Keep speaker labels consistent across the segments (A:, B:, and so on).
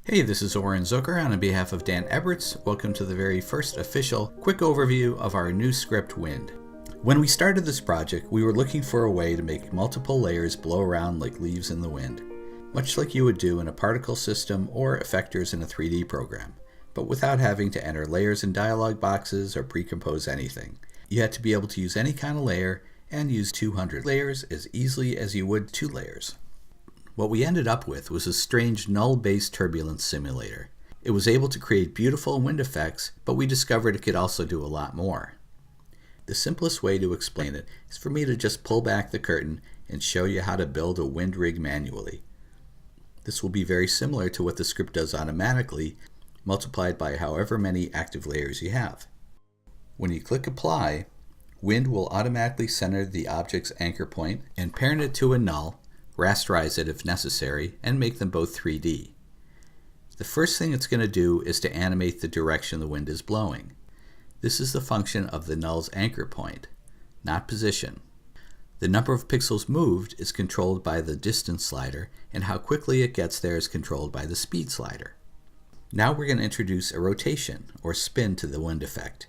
A: Hey, this is Oren Zucker, and on behalf of Dan Eberts, welcome to the very first official quick overview of our new script, Wind. When we started this project, we were looking for a way to make multiple layers blow around like leaves in the wind, much like you would do in a particle system or effectors in a 3D program, but without having to enter layers in dialog boxes or pre-compose anything. You had to be able to use any kind of layer and use 200 layers as easily as you would 2 layers. What we ended up with was a strange null-based turbulence simulator. It was able to create beautiful wind effects, but we discovered it could also do a lot more. The simplest way to explain it is for me to just pull back the curtain and show you how to build a wind rig manually. This will be very similar to what the script does automatically, multiplied by however many active layers you have. When you click Apply, Wind will automatically center the object's anchor point and parent it to a null, rasterize it if necessary, and make them both 3D. The first thing it's going to do is to animate the direction the wind is blowing. This is the function of the null's anchor point, not position. The number of pixels moved is controlled by the distance slider, and how quickly it gets there is controlled by the speed slider. Now we're going to introduce a rotation, or spin, to the wind effect.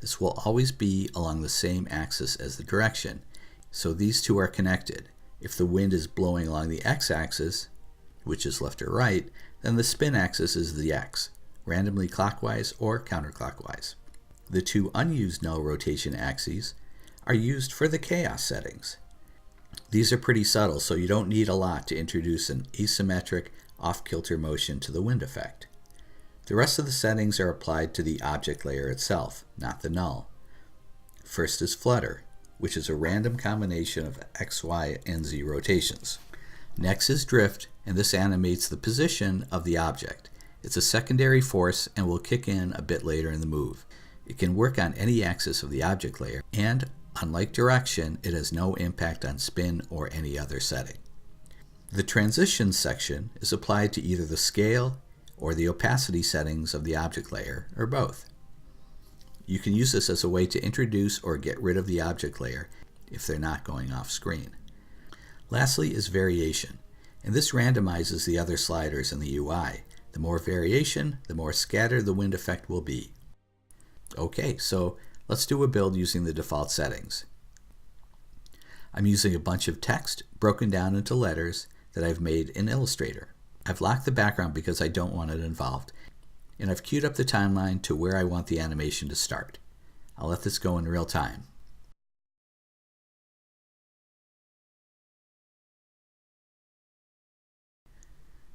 A: This will always be along the same axis as the direction, so these two are connected. If the wind is blowing along the x-axis, which is left or right, then the spin axis is the x, randomly clockwise or counterclockwise. The two unused null rotation axes are used for the chaos settings. These are pretty subtle, so you don't need a lot to introduce an asymmetric, off-kilter motion to the wind effect. The rest of the settings are applied to the object layer itself, not the null. First is flutter, which is a random combination of x, y, and z rotations. Next is drift, and this animates the position of the object. It's a secondary force and will kick in a bit later in the move. It can work on any axis of the object layer, and unlike direction, it has no impact on spin or any other setting. The transitions section is applied to either the scale or the opacity settings of the object layer, or both. You can use this as a way to introduce or get rid of the object layer if they're not going off screen. Lastly is variation, and this randomizes the other sliders in the UI. The more variation, the more scattered the wind effect will be. Okay, so let's do a build using the default settings. I'm using a bunch of text broken down into letters that I've made in Illustrator. I've locked the background because I don't want it involved, and I've queued up the timeline to where I want the animation to start. I'll let this go in real time.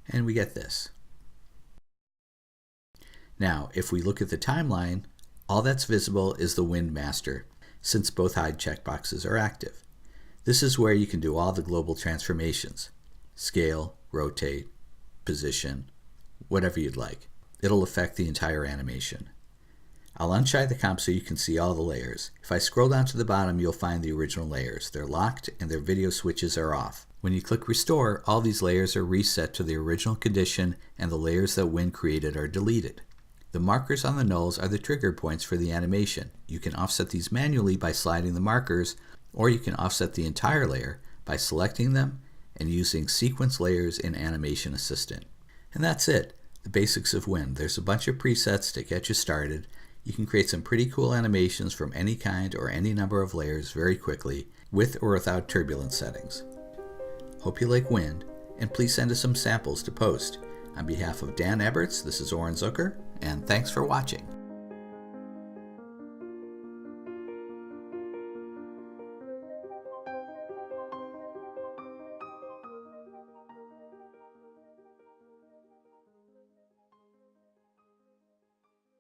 A: And we get this. Now, if we look at the timeline, all that's visible is the Wind Master, since both hide checkboxes are active. This is where you can do all the global transformations: scale, rotate, position, whatever you'd like. It'll affect the entire animation. I'll unshide the comp so you can see all the layers. If I scroll down to the bottom, you'll find the original layers. They're locked and their video switches are off. When you click Restore, all these layers are reset to the original condition, and the layers that Wind created are deleted. The markers on the nulls are the trigger points for the animation. You can offset these manually by sliding the markers, or you can offset the entire layer by selecting them and using Sequence Layers in Animation Assistant. And that's it. The basics of Wind. There's a bunch of presets to get you started. You can create some pretty cool animations from any kind or any number of layers very quickly, with or without turbulence settings. Hope you like Wind, and please send us some samples to post. On behalf of Dan Eberts, this is Oren Zucker, and thanks for watching.